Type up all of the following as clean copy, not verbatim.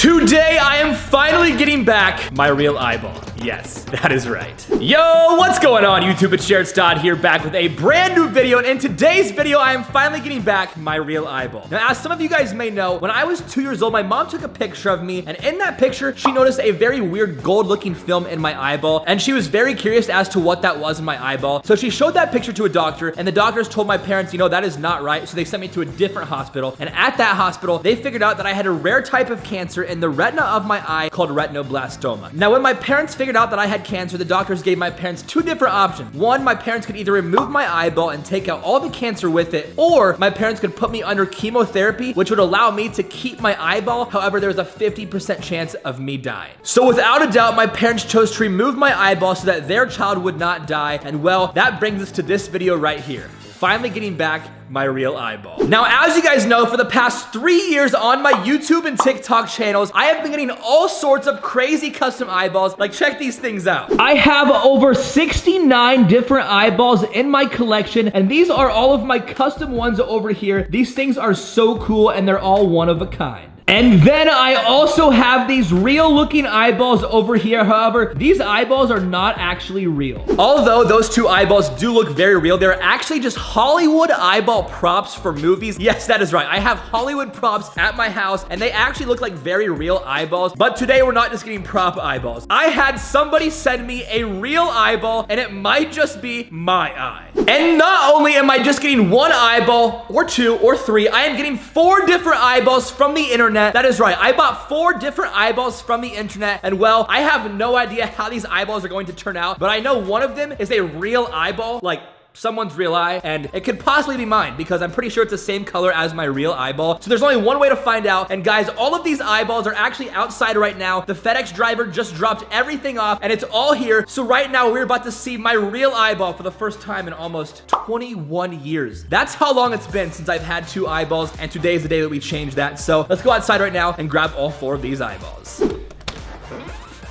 Today, I am finally getting back my real eyeball. Yes, that is right. Yo, what's going on, YouTube? It's Jarrett Stod here, back with a brand new video. And in today's video, I am finally getting back my real eyeball. Now, as some of you guys may know, when I was 2 years old, my mom took a picture of me. And in that picture, she noticed a very weird gold-looking film in my eyeball. And she was very curious as to what that was in my eyeball. So she showed that picture to a doctor. And the doctors told my parents, you know, that is not right. So they sent me to a different hospital. And at that hospital, they figured out that I had a rare type of cancer in the retina of my eye called retinoblastoma. Now, when my parents figured out that I had cancer, the doctors gave my parents two different options. One, my parents could either remove my eyeball and take out all the cancer with it, or my parents could put me under chemotherapy, which would allow me to keep my eyeball. However, there was a 50% chance of me dying. So without a doubt, my parents chose to remove my eyeball so that their child would not die. And well, that brings us to this video right here. Finally getting back my real eyeball. Now, as you guys know, for the past 3 years on my YouTube and TikTok channels, I have been getting all sorts of crazy custom eyeballs. Like, check these things out. I have over 69 different eyeballs in my collection, and these are all of my custom ones over here. These things are so cool, and they're all one of a kind. And then I also have these real looking eyeballs over here. However, these eyeballs are not actually real. Although those two eyeballs do look very real, they're actually just Hollywood eyeball props for movies. Yes, that is right. I have Hollywood props at my house, and they actually look like very real eyeballs. But today we're not just getting prop eyeballs. I had somebody send me a real eyeball, and it might just be my eye. And not only am I just getting one eyeball, or two, or three, I am getting 4 different eyeballs from the internet. That is right. I bought 4 different eyeballs from the internet, and well, I have no idea how these eyeballs are going to turn out, but I know one of them is a real eyeball, like someone's real eye, and it could possibly be mine because I'm pretty sure it's the same color as my real eyeball. So there's only one way to find out. And guys, all of these eyeballs are actually outside right now. The FedEx driver just dropped everything off, and it's all here. So right now we're about to see my real eyeball for the first time in almost 21 years. That's how long it's been since I've had 2 eyeballs, and today is the day that we changed that. So let's go outside right now and grab all 4 of these eyeballs.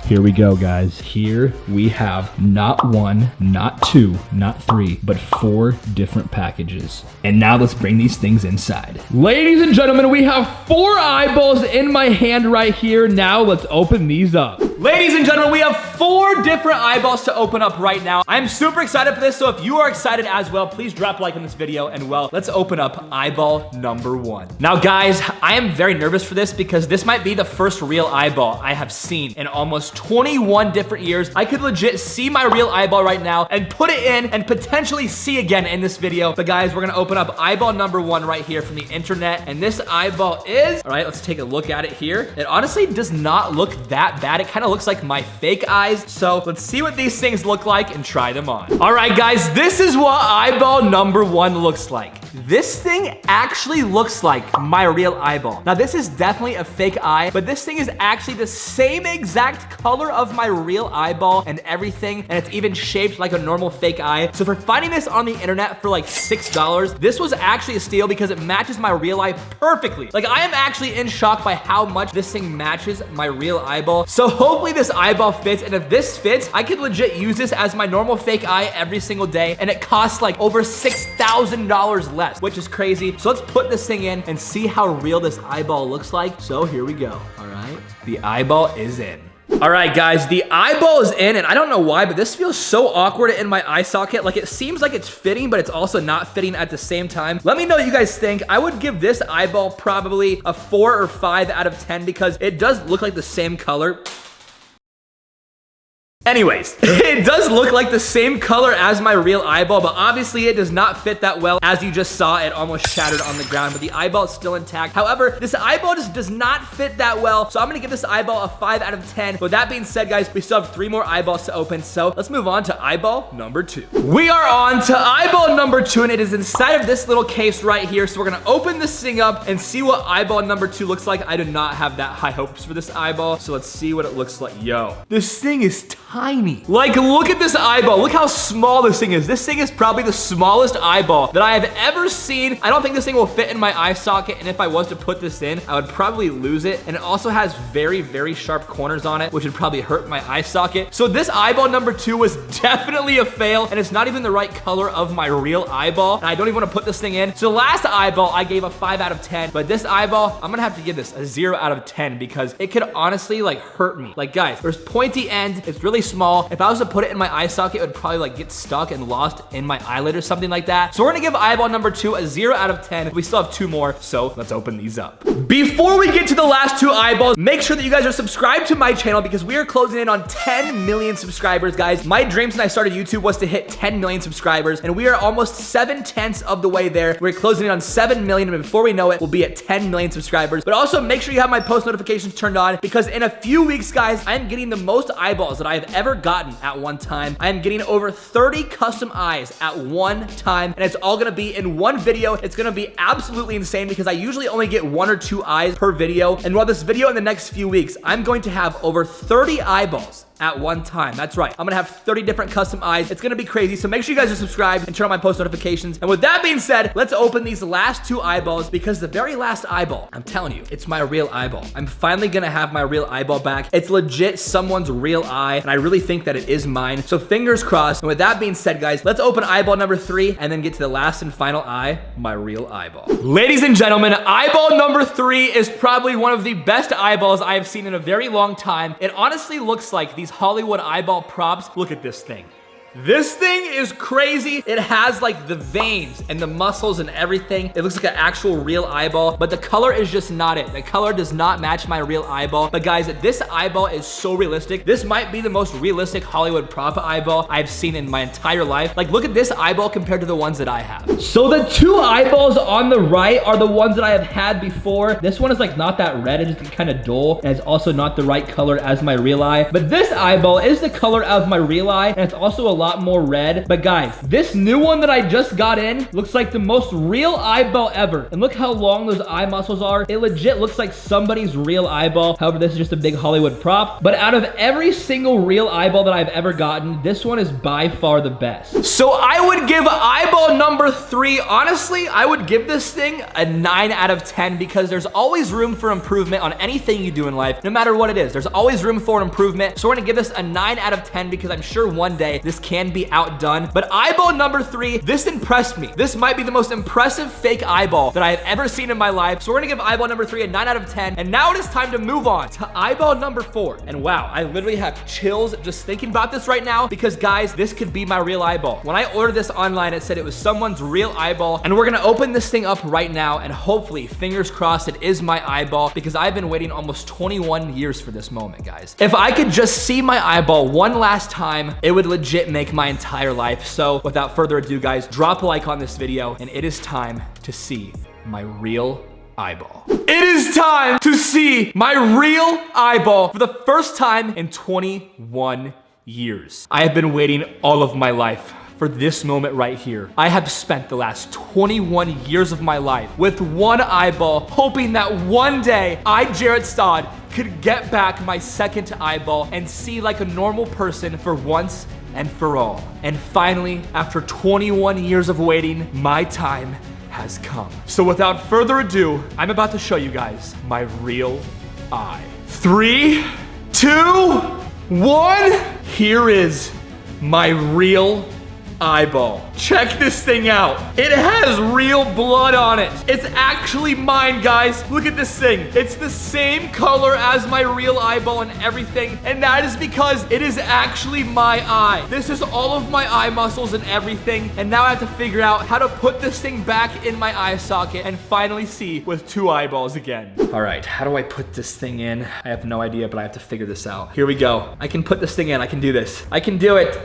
Here we go, guys. Here we have not 1, not 2, not 3, but 4 different packages. And now let's bring these things inside. Ladies and gentlemen, we have 4 eyeballs in my hand right here. Now let's open these up. Ladies and gentlemen, we have 4 different eyeballs to open up right now. I'm super excited for this, so if you are excited as well, please drop a like on this video, and well, let's open up eyeball number 1. Now, guys, I am very nervous for this because this might be the first real eyeball I have seen in almost 21 different years. I could legit see my real eyeball right now and put it in and potentially see again in this video. But guys, we're gonna open up eyeball number 1 right here from the internet, and this eyeball is, all right, let's take a look at it here. It honestly does not look that bad. It kind of looks like my fake eyes. So let's see what these things look like and try them on. All right, guys, this is what eyeball number 1 looks like. This thing actually looks like my real eyeball. Now, this is definitely a fake eye, but this thing is actually the same exact color of my real eyeball and everything, and it's even shaped like a normal fake eye. So for finding this on the internet for like $6, this was actually a steal because it matches my real eye perfectly. Like, I am actually in shock by how much this thing matches my real eyeball. So hopefully this eyeball fits, and if this fits, I could legit use this as my normal fake eye every single day, and it costs like over $6,000 less, which is crazy. So let's put this thing in and see how real this eyeball looks like. So here we go. All right, the eyeball is in. All right, guys, the eyeball is in, and I don't know why, but this feels so awkward in my eye socket. Like, it seems like it's fitting, but it's also not fitting at the same time. Let me know what you guys think. I would give this eyeball probably a 4 or 5 out of 10 because it does look like the same color. Anyways, it does look like the same color as my real eyeball, but obviously it does not fit that well. As you just saw, it almost shattered on the ground, but the eyeball is still intact. However, this eyeball just does not fit that well, so I'm gonna give this eyeball a 5 out of 10. With that being said, guys, we still have 3 more eyeballs to open, so let's move on to eyeball number 2. We are on to eyeball number 2, and it is inside of this little case right here, so we're gonna open this thing up and see what eyeball number 2 looks like. I do not have that high hopes for this eyeball, so let's see what it looks like. Yo, this thing is tiny. tiny. Like, look at this eyeball. Look how small this thing is. This thing is probably the smallest eyeball that I have ever seen. I don't think this thing will fit in my eye socket, and if I was to put this in, I would probably lose it. And it also has very, very sharp corners on it, which would probably hurt my eye socket. So this eyeball number 2 was definitely a fail, and it's not even the right color of my real eyeball, and I don't even want to put this thing in. So last eyeball, I gave a 5 out of 10, but this eyeball, I'm gonna have to give this a 0 out of 10 because it could honestly like hurt me. Like guys, there's pointy end, it's really small. If I was to put it in my eye socket, it would probably like get stuck and lost in my eyelid or something like that. So we're gonna give eyeball number 2 a 0 out of 10. We still have 2 more, so let's open these up. Before we get to the last 2 eyeballs, make sure that you guys are subscribed to my channel because we are closing in on 10 million subscribers, guys. My dream since I started YouTube was to hit 10 million subscribers, and we are almost 7/10 of the way there. We're closing in on 7 million, and before we know it, we'll be at 10 million subscribers. But also make sure you have my post notifications turned on because in a few weeks, guys, I am getting the most eyeballs that I have ever gotten at one time. I am getting over 30 custom eyes at one time, and it's all gonna be in one video. It's gonna be absolutely insane because I usually only get 1 or 2 eyes per video, and while this video in the next few weeks, I'm going to have over 30 eyeballs at one time. That's right. I'm gonna have 30 different custom eyes. It's gonna be crazy. So make sure you guys are subscribed and turn on my post notifications. And with that being said, let's open these last 2 eyeballs because the very last eyeball, I'm telling you, it's my real eyeball. I'm finally gonna have my real eyeball back. It's legit someone's real eye, and I really think that it is mine. So fingers crossed. And with that being said, guys, let's open eyeball number 3 and then get to the last and final eye, my real eyeball. Ladies and gentlemen, eyeball number 3 is probably one of the best eyeballs I have seen in a very long time. It honestly looks like these Hollywood eyeball props. Look at this thing. This thing is crazy. It has like the veins and the muscles and everything. It looks like an actual real eyeball, but the color is just not it. The color does not match my real eyeball. But guys, this eyeball is so realistic. This might be the most realistic Hollywood prop eyeball I've seen in my entire life. Like, look at this eyeball compared to the ones that I have. So the 2 eyeballs on the right are the ones that I have had before. This one is like not that red. It's just kind of dull, and it's also not the right color as my real eye. But this eyeball is the color of my real eye, and it's also a lot more red. But guys, this new one that I just got in looks like the most real eyeball ever. And look how long those eye muscles are. It legit looks like somebody's real eyeball. However, this is just a big Hollywood prop. But out of every single real eyeball that I've ever gotten, this one is by far the best. So I would give eyeball number 3, honestly, I would give this thing a 9 out of 10 because there's always room for improvement on anything you do in life, no matter what it is. There's always room for improvement. So we're gonna give this a 9 out of 10 because I'm sure one day this can be outdone. But eyeball number 3, this impressed me. This might be the most impressive fake eyeball that I have ever seen in my life. So we're gonna give eyeball number 3 a 9 out of 10. And now it is time to move on to eyeball number 4. And wow, I literally have chills just thinking about this right now because guys, this could be my real eyeball. When I ordered this online, it said it was someone's real eyeball. And we're gonna open this thing up right now and hopefully, fingers crossed, it is my eyeball because I've been waiting almost 21 years for this moment, guys. If I could just see my eyeball one last time, it would legit make my entire life. So without further ado, guys, drop a like on this video and it is time to see my real eyeball. It is time to see my real eyeball for the first time in 21 years. I have been waiting all of my life for this moment right here. I have spent the last 21 years of my life with one eyeball, hoping that one day I, Jarrett Stod, could get back my second eyeball and see like a normal person for once and for all. And finally, after 21 years of waiting, my time has come. So without further ado, I'm about to show you guys my real eye. 3, 2, 1. Here is my real eyeball. Check this thing out. It has real blood on it. It's actually mine, guys. Look at this thing. It's the same color as my real eyeball and everything. And that is because it is actually my eye. This is all of my eye muscles and everything. And now I have to figure out how to put this thing back in my eye socket and finally see with 2 eyeballs again. All right, how do I put this thing in? I have no idea, but I have to figure this out. Here we go. I can put this thing in. I can do this. I can do it.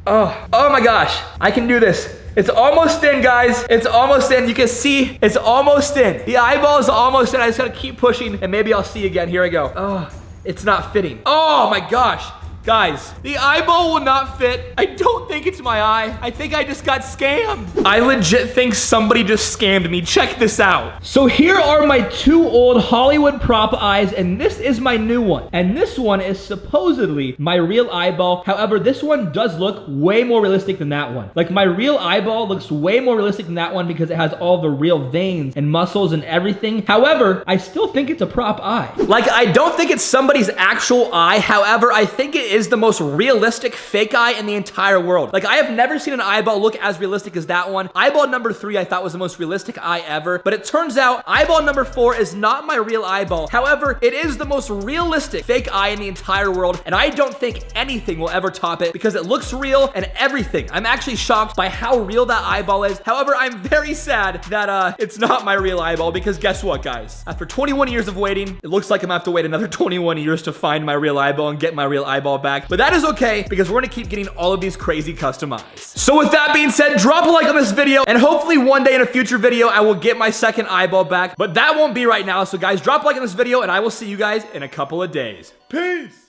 Oh my gosh, I can do this. It's almost in, guys. It's almost in. You can see it's almost in. The eyeball is almost in. I just gotta keep pushing and maybe I'll see again. Here I go. Oh, it's not fitting. Oh my gosh. Guys, the eyeball will not fit. I don't think it's my eye. I think I just got scammed. I legit think somebody just scammed me. Check this out. So here are my 2 old Hollywood prop eyes, and this is my new one. And this one is supposedly my real eyeball. However, this one does look way more realistic than that one. Like, my real eyeball looks way more realistic than that one because it has all the real veins and muscles and everything. However, I still think it's a prop eye. Like, I don't think it's somebody's actual eye. However, I think it is the most realistic fake eye in the entire world. Like, I have never seen an eyeball look as realistic as that one. Eyeball number 3 I thought was the most realistic eye ever, but it turns out eyeball number 4 is not my real eyeball. However, it is the most realistic fake eye in the entire world, and I don't think anything will ever top it because it looks real and everything. I'm actually shocked by how real that eyeball is. However, I'm very sad that it's not my real eyeball because guess what, guys? After 21 years of waiting, it looks like I'm gonna have to wait another 21 years to find my real eyeball and get my real eyeball back. But that is okay because we're gonna keep getting all of these crazy custom eyes. So with that being said, drop a like on this video and hopefully one day in a future video, I will get my second eyeball back, but that won't be right now. So guys, drop a like on this video and I will see you guys in a couple of days. Peace.